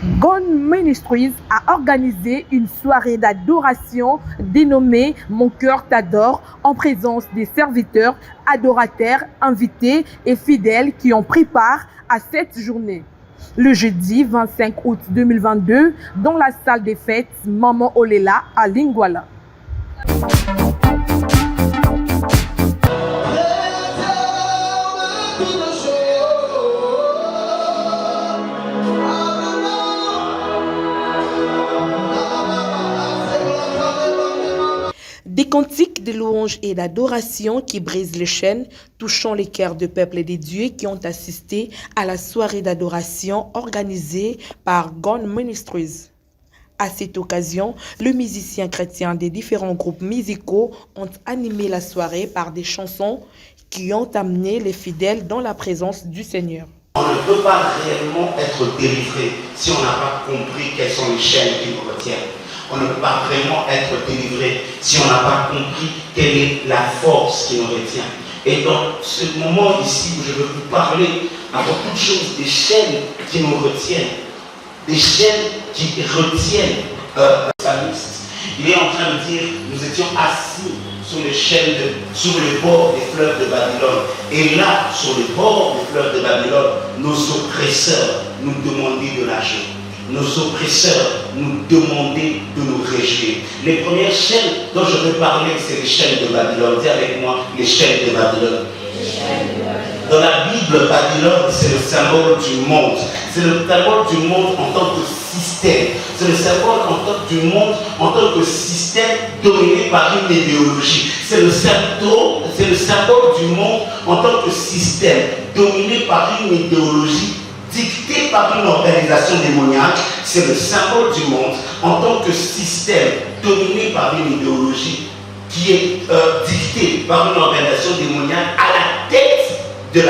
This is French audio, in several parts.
Gone Ministries a organisé une soirée d'adoration dénommée Mon cœur t'adore en présence des serviteurs, adorateurs, invités et fidèles qui ont pris part à cette journée. Le jeudi 25 août 2022 dans la salle des fêtes Maman Olela à Lingwala. Des cantiques de louanges et d'adoration qui brisent les chaînes, touchant les cœurs de peuple et des dieux qui ont assisté à la soirée d'adoration organisée par Gone Ministries. À cette occasion, les musiciens chrétiens des différents groupes musicaux ont animé la soirée par des chansons qui ont amené les fidèles dans la présence du Seigneur. On ne peut pas réellement être délivré si on n'a pas compris quelles sont les chaînes qui nous retiennent. On ne peut pas vraiment être délivré si on n'a pas compris quelle est la force qui nous retient. Et dans ce moment ici où je veux vous parler à beaucoup de choses, des chaînes qui nous retiennent, des chaînes qui retiennent le psalmiste. Il est en train de dire, nous étions assis sur les chaînes, sur le bord des fleuves de Babylone. Et là, sur le bord des fleuves de Babylone, nos oppresseurs nous demandaient de lâcher. Nos oppresseurs nous demandaient de nous réjouir. Les premières chaînes dont je veux parler, c'est les chaînes de Babylone. Dis avec moi, les chaînes de Babylone. Dans la Bible, Babylone, c'est le symbole du monde. C'est le symbole du monde en tant que système. C'est le symbole du monde en tant que système dominé par une idéologie. C'est le symbole du monde en tant que système dominé par une idéologie dicté par une organisation démoniaque. C'est le symbole du monde en tant que système dominé par une idéologie qui est dictée par une organisation démoniaque à la tête de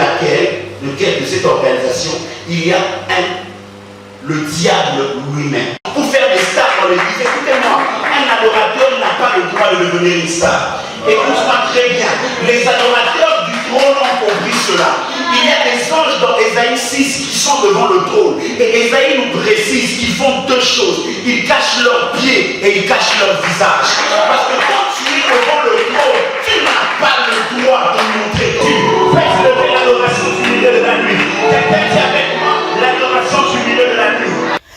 lequel de cette organisation, il y a le diable lui-même. Pour faire des stars dans l'église, écoutez-moi, un adorateur n'a pas le droit de devenir une star. Écoute-moi très bien, les adorateurs du trône ont compris cela. Il y a des anges dans Ésaïe 6 qui sont devant le trône. Et Ésaïe nous précise qu'ils font deux choses. Ils cachent leurs pieds et ils cachent leur visage. Parce que quand tu es devant le trône, tu n'as pas le droit de montrer Dieu. Faites lever l'adoration du milieu de la nuit. Quelqu'un dit avec moi, l'adoration du milieu de la nuit.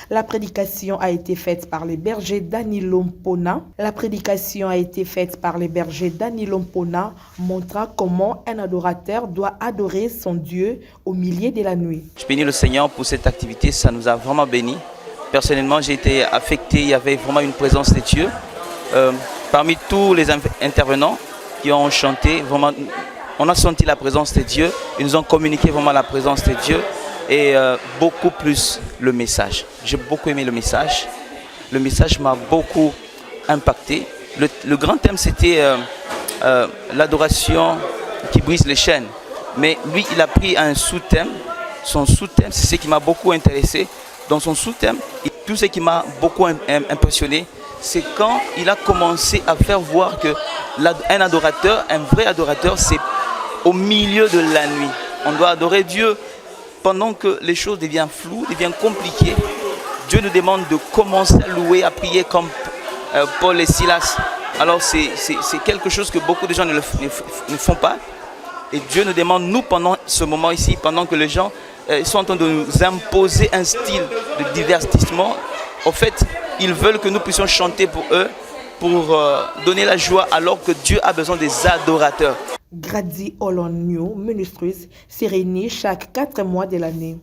La prédication a été faite par les bergers d'Anilompona. Montra comment un adorateur doit adorer son Dieu au milieu de la nuit. Je bénis le Seigneur pour cette activité, ça nous a vraiment bénis. Personnellement, j'ai été affecté, il y avait vraiment une présence de Dieu. Parmi tous les intervenants qui ont chanté, vraiment, on a senti la présence de Dieu. Ils nous ont communiqué vraiment la présence de Dieu. Et beaucoup plus le message. J'ai beaucoup aimé le message. Le message m'a beaucoup impacté. Le grand thème, c'était l'adoration qui brise les chaînes. Mais lui, il a pris un sous-thème. Son sous-thème, c'est ce qui m'a beaucoup intéressé. Dans son sous-thème, tout ce qui m'a beaucoup impressionné, c'est quand il a commencé à faire voir que un adorateur, un vrai adorateur, c'est au milieu de la nuit. On doit adorer Dieu pendant que les choses deviennent floues, deviennent compliquées. Dieu nous demande de commencer à louer, à prier comme Paul et Silas. Alors c'est quelque chose que beaucoup de gens ne font pas. Et Dieu nous demande, nous, pendant ce moment ici, pendant que les gens sont en train de nous imposer un style de divertissement, en fait, ils veulent que nous puissions chanter pour eux, pour donner la joie, alors que Dieu a besoin des adorateurs. Grady Olon New Ministries se réunit chaque 4 mois de l'année.